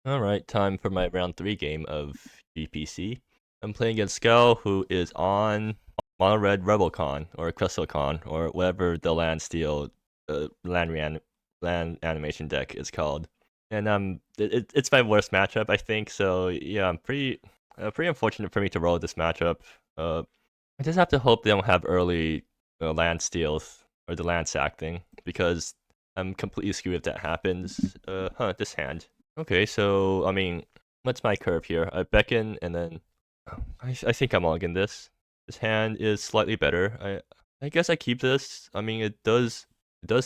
Alright, time for my round 3 game of GPC. I'm playing against Skel, who is on Mono Red Rubblecon, or Crystalcon, or whatever the land steal land animation deck is called. And it's my worst matchup, I think, so yeah, I'm pretty unfortunate for me to roll this matchup. I just have to hope they don't have early land steals, or the land sack thing, because I'm completely screwed if that happens. This hand. Okay, so I mean, what's my curve here? I beckon and then I think I'm mulligan this. This hand is slightly better. I guess I keep this. I mean, it does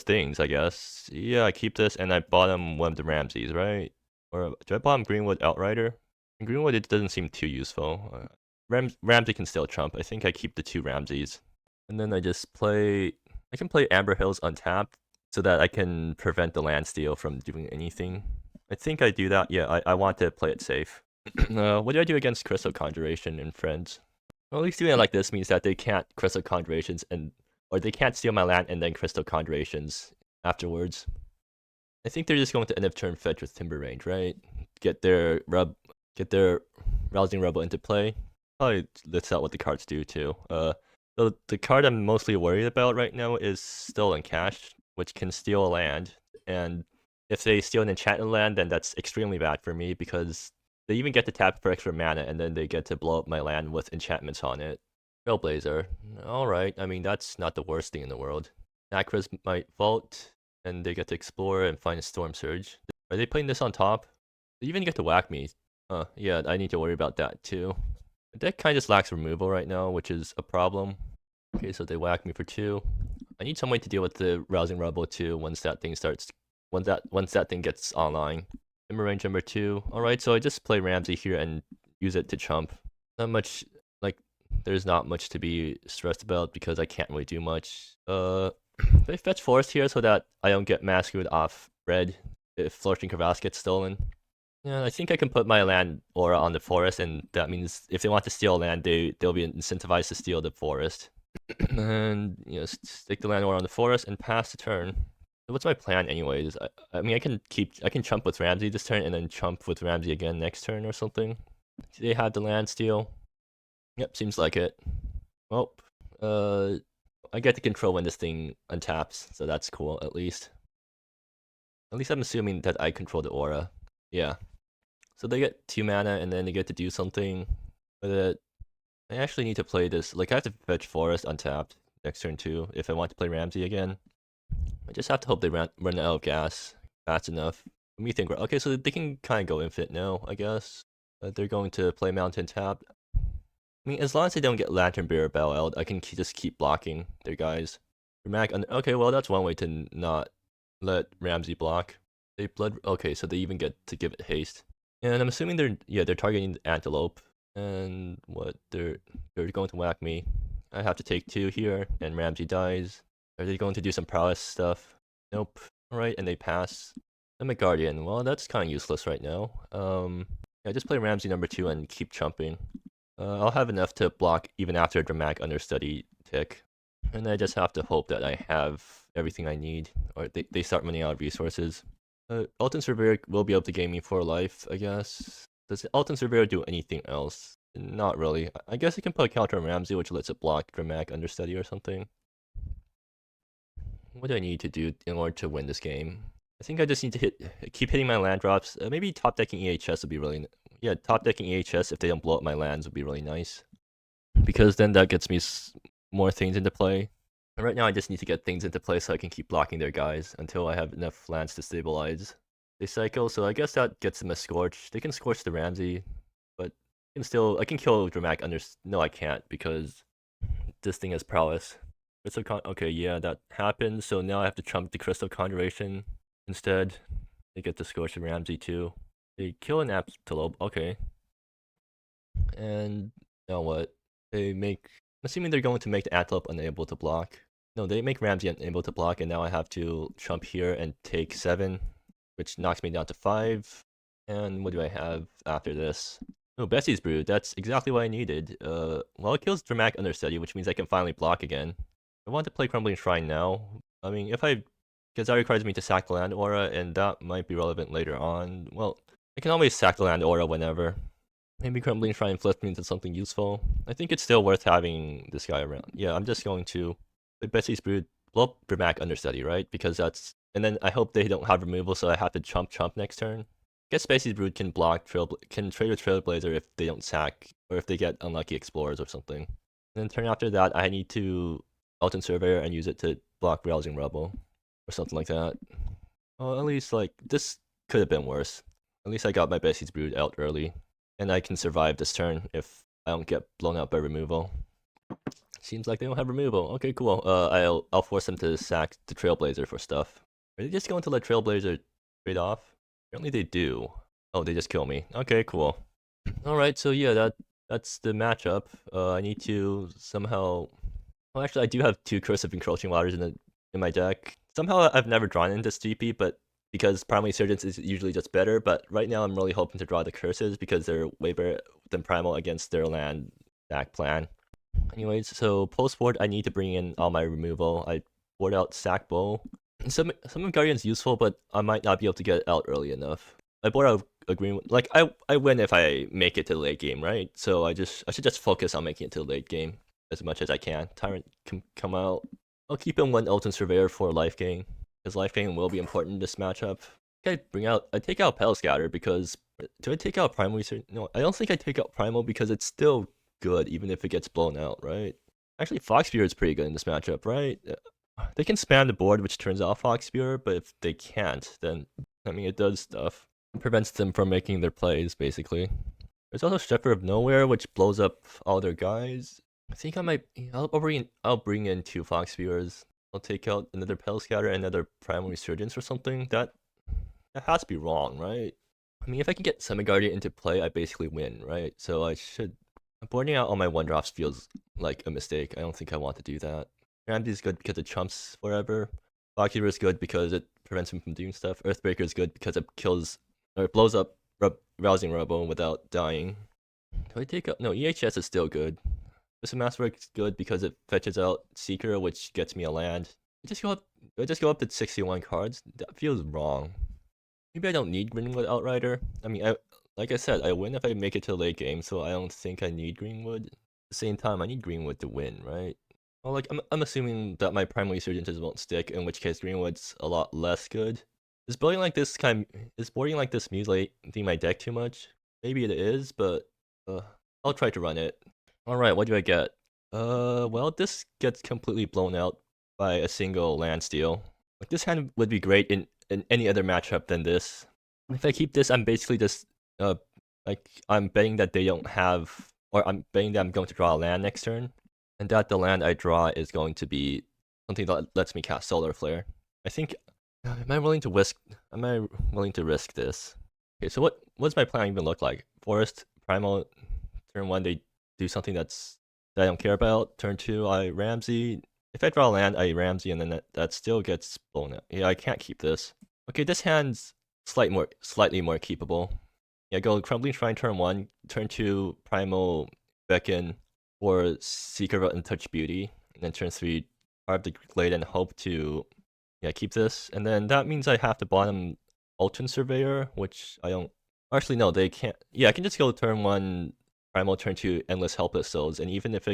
things, I guess. Yeah, I keep this and I bottom one of the Ramses, right? Or do I bottom Greenwood Outrider? In Greenwood, it doesn't seem too useful. Ramsey can still trump. I think I keep the 2 Ramses. And then I just play. I can play Amber Hills untapped so that I can prevent the land steal from doing anything. I think I do that. Yeah, I want to play it safe. What do I do against Crystal Conjuration and Friends? Well, at least doing it like this means that they can't Crystal Conjurations or they can't steal my land and then Crystal Conjurations afterwards. I think they're just going to end of turn fetch with Timber Range, right? Get their Rousing Rebel into play. Probably lets out what the cards do too. So the card I'm mostly worried about right now is Stolen Cash, which can steal a land, and if they steal an enchanted land, then that's extremely bad for me because they even get to tap for extra mana, and then they get to blow up my land with enchantments on it. Trailblazer. Alright, I mean, that's not the worst thing in the world. Nacras might vault, and they get to explore and find a Storm Surge. Are they putting this on top? They even get to whack me. Yeah, I need to worry about that too. The deck kind of just lacks removal right now, which is a problem. Okay, so they whack me for 2. I need some way to deal with the Rousing Rebel too once that thing gets online. Timber Range number 2. Alright, so I just play Ramsey here and use it to chump. Not much, like, there's not much to be stressed about because I can't really do much. I fetch Forest here so that I don't get massacred off red if Flourishing Crevasse gets stolen. Yeah, I think I can put my land aura on the forest, and that means if they want to steal land, they'll be incentivized to steal the forest. And stick the land aura on the forest and pass the turn. So what's my plan, anyways? I mean, I can chump with Ramsey this turn and then chump with Ramsey again next turn or something. Do they have the land steal? Yep, seems like it. Well, I get to control when this thing untaps, so that's cool at least. At least I'm assuming that I control the aura. Yeah. So they get 2 mana and then they get to do something with it. I actually need to play this. Like, I have to fetch Forest untapped next turn too if I want to play Ramsey again. I just have to hope they run out of gas fast enough. Let me think. Okay, so they can kind of go infinite now, I guess. They're going to play Mountain Tap. I mean, as long as they don't get Lantern Bearer Bell out, I can just keep blocking their guys. Okay, well, that's one way to not let Ramsey block. They blood. Okay, so they even get to give it haste. And I'm assuming they're targeting the Antelope. And what they're going to whack me. I have to take 2 here, and Ramsey dies. Are they going to do some prowess stuff? Nope. Alright, and they pass. I'm a Guardian. Well, that's kind of useless right now. Yeah, just play Ramsey number 2 and keep chumping. I'll have enough to block even after a Dramatic Understudy tick. And I just have to hope that I have everything I need, or they start running out of resources. Alton Surveyor will be able to gain me 4 life, I guess. Does Alton Surveyor do anything else? Not really. I guess I can put a counter on Ramsey, which lets it block Dramatic Understudy or something. What do I need to do in order to win this game? I think I just need to keep hitting my land drops. Maybe top decking EHS would be really... Yeah, top decking EHS if they don't blow up my lands would be really nice. Because then that gets me more things into play. And right now I just need to get things into play so I can keep blocking their guys until I have enough lands to stabilize. They cycle, so I guess that gets them a Scorch. They can Scorch the Ramsey, but I can kill Dramatic No, I can't, because this thing has prowess. Okay, yeah, that happens, so now I have to trump the Crystal Conjuration instead. They get to Scorch the Ramsey too. They kill an Antelope, okay. And now what? I'm assuming they're going to make the Antelope unable to block. No, they make Ramsey unable to block, and now I have to trump here and take 7, which knocks me down to 5. And what do I have after this? Oh, Bessie's Brew. That's exactly what I needed. Well, it kills Dramatic Understudy, which means I can finally block again. I want to play Crumbling Shrine now. I mean, because that requires me to sack the land aura, and that might be relevant later on. Well, I can always sack the land aura whenever. Maybe Crumbling Shrine flips me into something useful. I think it's still worth having this guy around. Yeah, I'm just going to play Betsy's Brood, blow up Dramatic Understudy, right? Because that's... And then I hope they don't have removal, so I have to chump next turn. I guess Betsy's Brood can block can trade with Trailblazer if they don't sack, or if they get unlucky Explorers or something. And then turn after that, I need to Elton Surveyor and use it to block Rousing Rebel, or something like that. Well, at least, like, this could have been worse. At least I got my Betsy's Brood out early. And I can survive this turn if I don't get blown out by removal. Seems like they don't have removal. Okay, cool. I'll force them to sack the Trailblazer for stuff. Are they just going to let Trailblazer trade off? Apparently they do. Oh, they just kill me. Okay, cool. Alright, so yeah, that's the matchup. I need to somehow... Well, actually, I do have 2 Cursive Encroaching Waters in my deck. Somehow I've never drawn into this GP, but because Primal Resurgence is usually just better, but right now I'm really hoping to draw the Curses because they're way better than Primal against their land stack plan. Anyways, so post-board I need to bring in all my removal. I board out Sack Bow. Some of Guardian's useful, but I might not be able to get it out early enough. I board out a green... Like, I win if I make it to the late game, right? So I should just focus on making it to the late game as much as I can. Tyrant can come out. I'll keep in 1 Elton Surveyor for life gain, because life gain will be important in this matchup. I take out Pale Scatter because... Do I take out Primal Research? No, I don't think I take out Primal because it's still good, even if it gets blown out, right? Actually, Fox Spear is pretty good in this matchup, right? They can spam the board, which turns off Fox Spear, but if they can't, then, I mean, it does stuff. It prevents them from making their plays, basically. There's also Shepherd of Nowhere, which blows up all their guys. I think I might... I'll bring in 2 Fox Spears. I'll take out another Pale Scatter and another Primal Resurgence or something. That has to be wrong, right? I mean, if I can get Semi-Guardian into play, I basically win, right? So I should... Boarding out all my 1-drops feels like a mistake. I don't think I want to do that. Ramsey is good because it chumps forever. Lockkeeper is good because it prevents him from doing stuff. Earthbreaker is good because it kills... Or it blows up Rousing Rebel without dying. Do I take out... No, EHS is still good. This Masterwork is good because it fetches out Seeker, which gets me a land. Do I just go up to 61 cards? That feels wrong. Maybe I don't need Greenwood Outrider. I mean, like I said, I win if I make it to the late game, so I don't think I need Greenwood. At the same time, I need Greenwood to win, right? Well, like, I'm assuming that my Primal Resurgences won't stick, in which case Greenwood's a lot less good. Is boarding like this mutilating my deck too much? Maybe it is, but I'll try to run it. Alright, what do I get? Well, this gets completely blown out by a single land steal. Like, this hand would be great in any other matchup than this. If I keep this, I'm basically just, like, I'm betting that they don't have... Or I'm betting that I'm going to draw a land next turn. And that the land I draw is going to be something that lets me cast Solar Flare. I think... Am I willing to risk this? Okay, so what's my plan even look like? Forest, Primal, turn 1, they do something that I don't care about. Turn 2, I Ramsey. If I draw land, I Ramsey, and then that still gets blown out. Yeah, I can't keep this. Okay, this hand's slightly more keepable. Yeah, go Crumbling Shrine turn 1, turn 2, Primal Beckon for Seeker of Untouched Beauty, and then turn 3, Carve the Glade and hope to keep this. And then that means I have to bottom Ultimate Surveyor, which I don't... Actually, no, they can't... Yeah, I can just go turn 1, Primal, turn 2, Endless Helpless Souls, and even if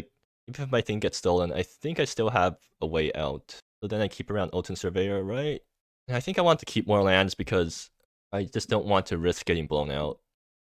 my thing gets stolen, I think I still have a way out. So then I keep around Ultimate Surveyor, right? And I think I want to keep more lands because I just don't want to risk getting blown out.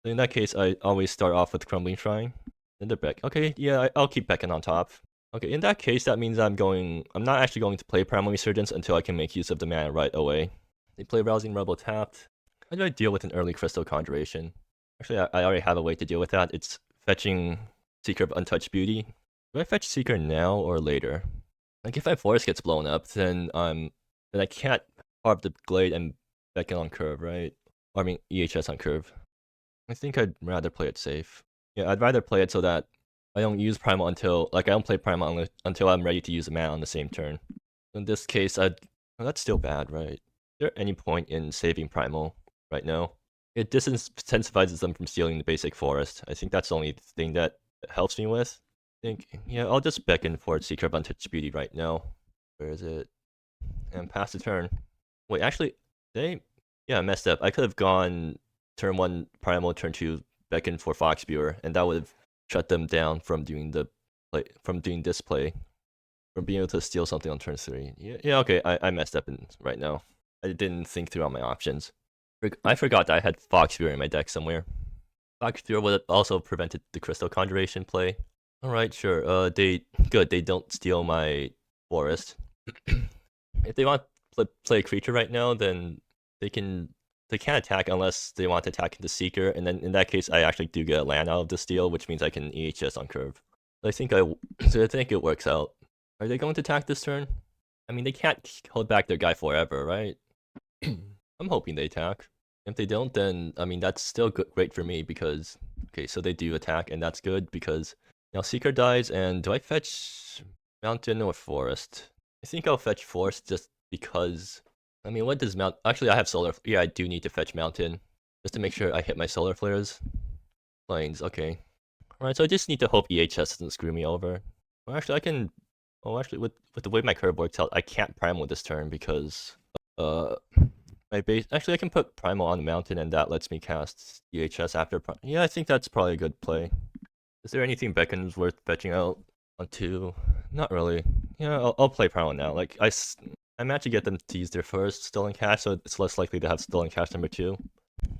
So in that case, I always start off with Crumbling Shrine. Then the Beck. Okay, yeah, I'll keep Beckon on top. Okay, in that case, that means I'm not actually going to play Primal Resurgence until I can make use of the mana right away. They play Rousing Rebel tapped. How do I deal with an early Crystal Conjuration? Actually, I already have a way to deal with that. It's fetching Seeker of Untouched Beauty. Do I fetch Seeker now or later? Like, if my forest gets blown up, then I can't carve the Glade and Beckon on curve, right? Or, I mean, EHS on curve. I think I'd rather play it safe. Yeah, I'd rather play it so that I don't use Primal until... Like, I don't play Primal until I'm ready to use a mana on the same turn. In this case, well, that's still bad, right? Is there any point in saving Primal right now? It disincentivizes them from stealing the basic forest. I think that's the only thing that helps me with. I think, yeah, I'll just beckon for Seeker of Untouched Beauty right now. Where is it? And pass the turn. Wait, actually, yeah, I messed up. I could have gone turn 1 primal, turn 2 beckon for Fox Spewer, and that would have shut them down from doing this play, from being able to steal something on turn 3. Yeah, okay, I messed up right now. I didn't think through all my options. I forgot that I had Fox Spewer in my deck somewhere. Fox Spewer would have also prevented the Crystal Conjuration play. Alright, sure. They don't steal my forest. If they want to play a creature right now, then they can't attack unless they want to attack the Seeker, and then in that case, I actually do get a land out of the steal, which means I can EHS on curve. So I think it works out. Are they going to attack this turn? I mean, they can't hold back their guy forever, right? I'm hoping they attack. If they don't, then I mean that's still great for me because okay, so they do attack, and that's good because now Seeker dies, and do I fetch Mountain or Forest? I think I'll fetch Forest just because. I mean, what does Actually, I have Solar. Yeah, I do need to fetch Mountain just to make sure I hit my Solar Flares. Plains, okay. Alright, so I just need to hope EHS doesn't screw me over. Well, actually, I can. Oh, actually, with the way my curve works out, I can't Primal this turn because my base. Actually, I can put Primal on the Mountain, and that lets me cast EHS after. Yeah, I think that's probably a good play. Is there anything Beckons worth fetching out on 2? Not really. Yeah, I'll play Primal now. Like I'm actually get them to use their first stolen cash, so it's less likely to have stolen cash number 2.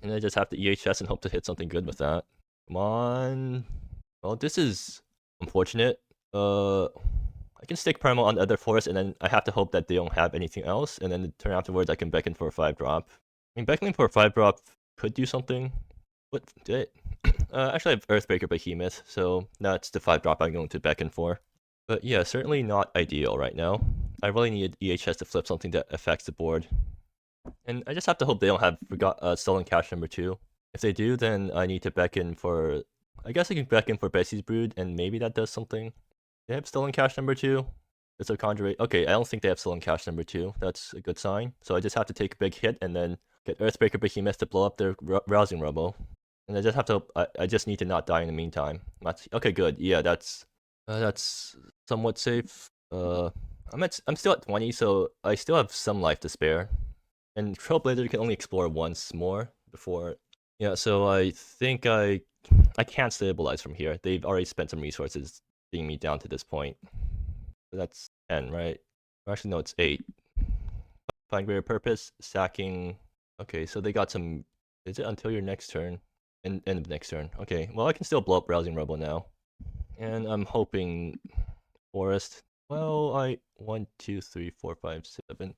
And I just have to EHS and hope to hit something good with that. Come on. Well, this is unfortunate. I can stick Primal on the other forest, and then I have to hope that they don't have anything else, and then the turn afterwards I can beckon for a 5-drop. I mean, beckoning for a 5-drop could do something. What did it? Actually, I have Earthbreaker Behemoth, so that's the 5-drop I'm going to beckon for. But yeah, certainly not ideal right now. I really need EHS to flip something that affects the board. And I just have to hope they don't have stolen cash number 2. If they do, then I need to beckon for. I guess I can beckon for Bessie's Brood, and maybe that does something. They have stolen cash number 2. It's a conjure. Okay, I don't think they have stolen cash number 2. That's a good sign. So I just have to take a big hit and then get Earthbreaker Behemoth to blow up their Rousing Rubble. And I just have to. I just need to not die in the meantime. Okay, good. Yeah, that's somewhat safe. I'm still at 20, so I still have some life to spare. And Trailblazer can only explore once more before. Yeah, so I think I can't stabilize from here. They've already spent some resources getting me down to this point. So that's 10, right? Or actually, no, it's 8. Find greater purpose, sacking. Okay, so they got some. Is it until your next turn? End of next turn. Okay, well, I can still blow up Rousing Rubble now. And I'm hoping Forest. Well, 1, 2, 3, 4, 5, 7.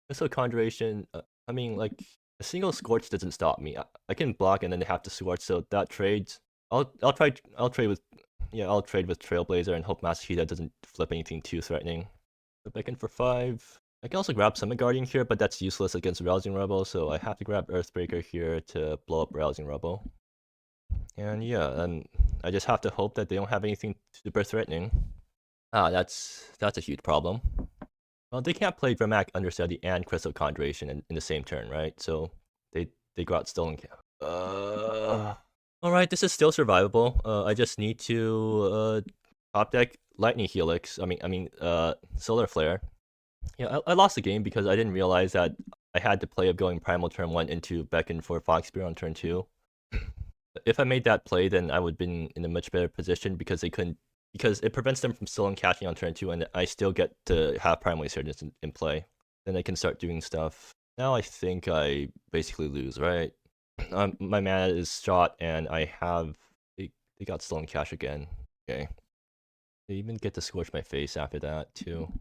Missile Conjuration. I mean, like a single Scorch doesn't stop me. I can block and then have to Scorch. So that trades. I'll trade with Trailblazer and hope Masahita doesn't flip anything too threatening. So beckon for 5. I can also grab Summon Guardian here, but that's useless against Rousing Rubble, so I have to grab Earthbreaker here to blow up Rousing Rubble. And yeah, I just have to hope that they don't have anything super threatening. That's a huge problem. Well, they can't play Dramatic Understudy and Crystal Conjuration in the same turn, right? So they got Stolen. Alright, this is still survivable. I just need to top deck Lightning Helix. Solar Flare. Yeah, I lost the game because I didn't realize that I had to play of going Primal turn 1 into Beckon for Fox Spear on turn 2. If I made that play, then I would have been in a much better position because it prevents them from stolen cashing on turn 2, and I still get to have Primal Resurgence in play. Then I can start doing stuff. Now I think I basically lose, right? My mana is shot, and I have. They got stolen cash again. Okay. They even get to scorch my face after that too.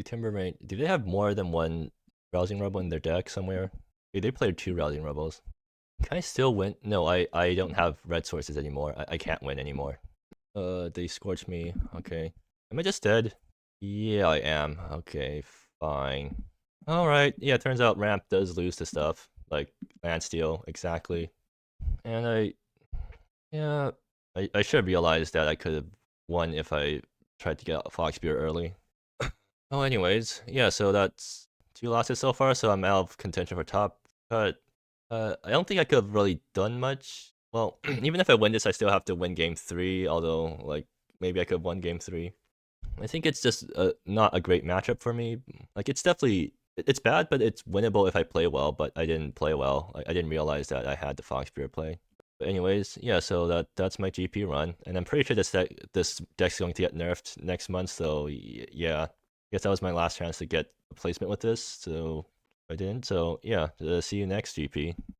Timbermane. Do they have more than one Rousing Rubble in their deck somewhere? They played 2 Rousing Rubbles. Can I still win? No, I don't have red sources anymore. I can't win anymore. They scorched me. Okay. Am I just dead? Yeah, I am. Okay, fine. Alright, yeah, turns out Ramp does lose to stuff. Like, land steal, exactly. And I should have realized that I could have won if I tried to get Fox Spear early. Oh, anyways, yeah, so that's 2 losses so far, so I'm out of contention for top. But I don't think I could have really done much. Well, even if I win this, I still have to win game 3, although, like, maybe I could have won game 3. I think it's just not a great matchup for me. Like, it's definitely It's bad, but it's winnable if I play well. But I didn't play well. I didn't realize that I had the Foxbeard play. But anyways, yeah. So that's my GP run, and I'm pretty sure this deck's going to get nerfed next month. So yeah, I guess that was my last chance to get a placement with this. So I didn't. So yeah, see you next GP.